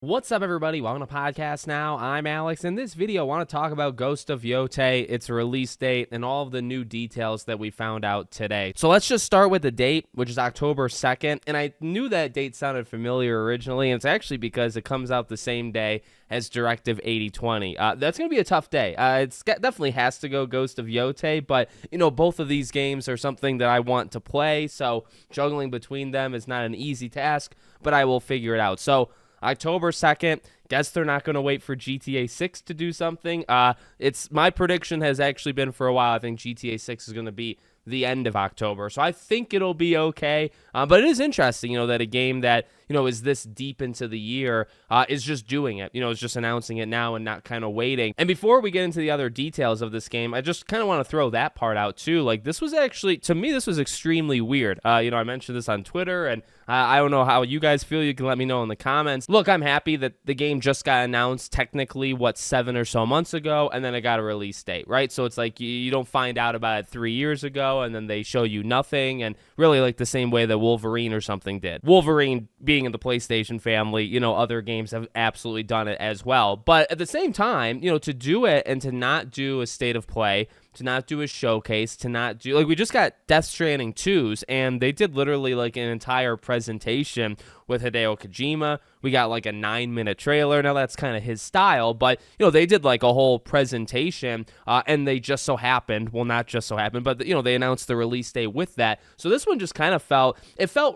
What's up, everybody? Welcome to Podcast Now. I'm Alex. In this video, I want to talk about Ghost of Yotei, its release date, and all of the new details that we found out today. So let's just start with the date, which is October 2nd. And I knew that date sounded familiar originally, and it's actually because it comes out the same day as Directive 8020. That's going to be a tough day. Definitely has to go Ghost of Yotei, but, both of these games are something that I want to play, so juggling between them is not an easy task, but I will figure it out. So October 2nd, guess they're not going to wait for GTA 6 to do something. My prediction has actually been for a while. I think GTA 6 is going to be the end of October. So I think it'll be okay. But it is interesting, that a game that, is this deep into the year is just doing it. Is just announcing it now and not kind of waiting. And before we get into the other details of this game, I just kind of want to throw that part out too. Like, this was actually, to me, this was extremely weird. I mentioned this on Twitter, and I don't know how you guys feel. You can let me know in the comments. Look, I'm happy that the game just got announced technically, 7 or so months ago, and then it got a release date, right? So it's like you don't find out about it 3 years ago, and then they show you nothing, and really like the same way that Wolverine or something did. Wolverine being in the PlayStation family, other games have absolutely done it as well. But at the same time, to do it and to not do a state of play, to not do a showcase, to not do, like, we just got Death Stranding 2s, and they did literally like an entire presentation with Hideo Kojima. We got like a 9-minute trailer. Now that's kind of his style, but they did like a whole presentation, and they just so happened, well, not just so happened, but they announced the release date with that. So this one just kind of felt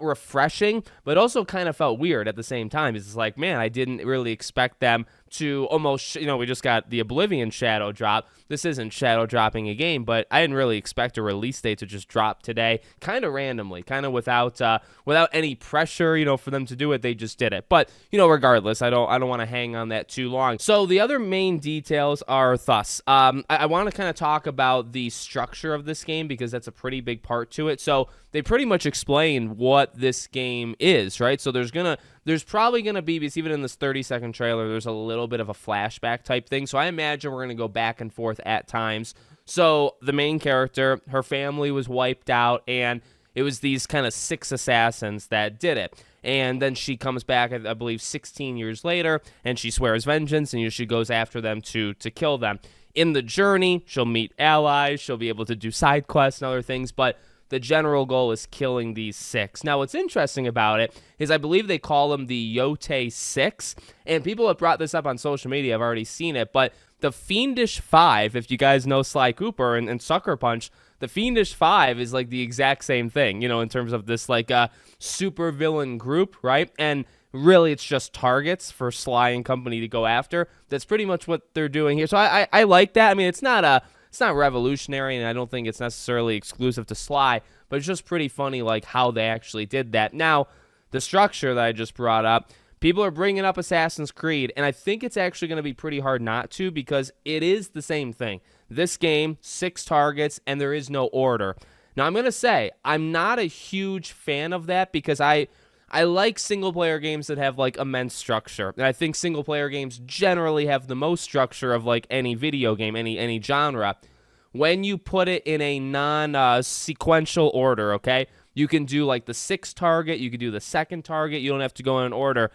refreshing, but also kind of felt weird at the same time. It's like, man, I didn't really expect them to almost, we just got the Oblivion shadow drop. This isn't shadow dropping a game, but I didn't really expect a release date to just drop today, kind of randomly, kind of without any pressure, for them to do it. They just did it. But regardless, I don't want to hang on that too long. So the other main details are thus. I want to kind of talk about the structure of this game because that's a pretty big part to it. So they pretty much explain what this game is, right? So there's probably going to be, because even in this 30-second trailer, there's a little bit of a flashback type thing. So I imagine we're going to go back and forth at times. So the main character, her family was wiped out, and it was these kind of 6 assassins that did it. And then she comes back, I believe, 16 years later, and she swears vengeance, and she goes after them to kill them. In the journey, she'll meet allies, she'll be able to do side quests and other things, but the general goal is killing these 6. Now, what's interesting about it is I believe they call them the Yotei 6, and people have brought this up on social media. I've already seen it, but the Fiendish 5, if you guys know Sly Cooper and Sucker Punch, the Fiendish 5 is like the exact same thing, in terms of this like super villain group, right? And really it's just targets for Sly and company to go after. That's pretty much what they're doing here. So I like that. I mean, it's not revolutionary, and I don't think it's necessarily exclusive to Sly, but it's just pretty funny like how they actually did that. Now, the structure that I just brought up, people are bringing up Assassin's Creed, and I think it's actually going to be pretty hard not to because it is the same thing. This game, 6 targets, and there is no order. Now, I'm going to say I'm not a huge fan of that because I like single-player games that have, like, immense structure. And I think single-player games generally have the most structure of, like, any video game, any genre. When you put it in a non-sequential order, okay? You can do, like, the 6th target. You can do the 2nd target. You don't have to go in order.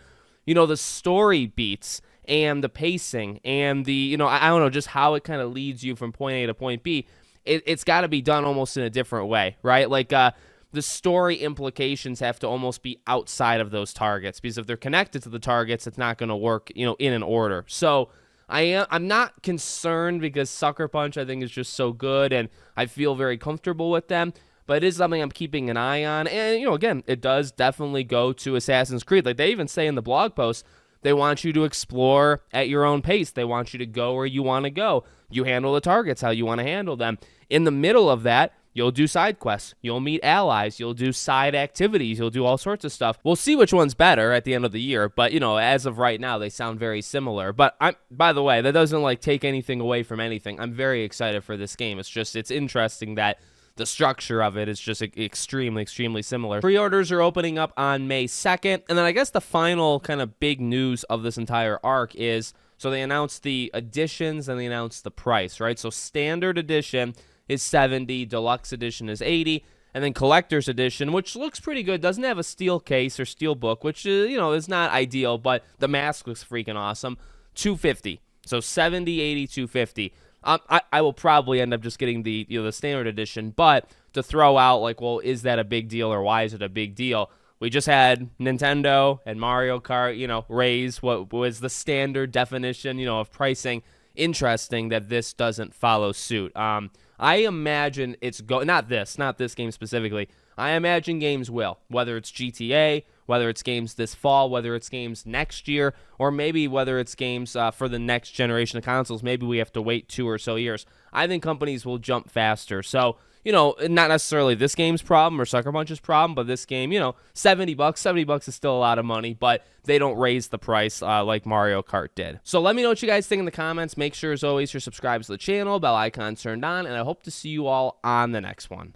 The story beats and the pacing and the, I don't know, just how it kind of leads you from point A to point B, it's got to be done almost in a different way, right? Like, the story implications have to almost be outside of those targets because if they're connected to the targets, it's not going to work, in an order. So I'm not concerned because Sucker Punch, I think, is just so good, and I feel very comfortable with them. But it is something I'm keeping an eye on. And, again, it does definitely go to Assassin's Creed. Like, they even say in the blog post, they want you to explore at your own pace. They want you to go where you want to go. You handle the targets how you want to handle them. In the middle of that, you'll do side quests. You'll meet allies. You'll do side activities. You'll do all sorts of stuff. We'll see which one's better at the end of the year. But, as of right now, they sound very similar. But, by the way, that doesn't, like, take anything away from anything. I'm very excited for this game. It's interesting that the structure of it is just extremely, extremely similar. Pre-orders are opening up on May 2nd. And then I guess the final kind of big news of this entire arc is, so they announced the editions and they announced the price, right? So standard edition is $70, deluxe edition is $80. And then Collector's Edition, which looks pretty good, doesn't have a steel case or steel book, which, is not ideal, but the mask looks freaking awesome. $250. So 70, 80, 250. I will probably end up just getting the standard edition, but to throw out like, well, is that a big deal or why is it a big deal? We just had Nintendo and Mario Kart, raise what was the standard definition, of pricing. Interesting that this doesn't follow suit. I imagine it's not this game specifically. I imagine games will, whether it's GTA, whether it's games this fall, whether it's games next year, or maybe whether it's games for the next generation of consoles. Maybe we have to wait 2 or so years. I think companies will jump faster. So, not necessarily this game's problem or Sucker Punch's problem, but this game, $70. $70 is still a lot of money, but they don't raise the price like Mario Kart did. So let me know what you guys think in the comments. Make sure, as always, you're subscribed to the channel, bell icon turned on, and I hope to see you all on the next one.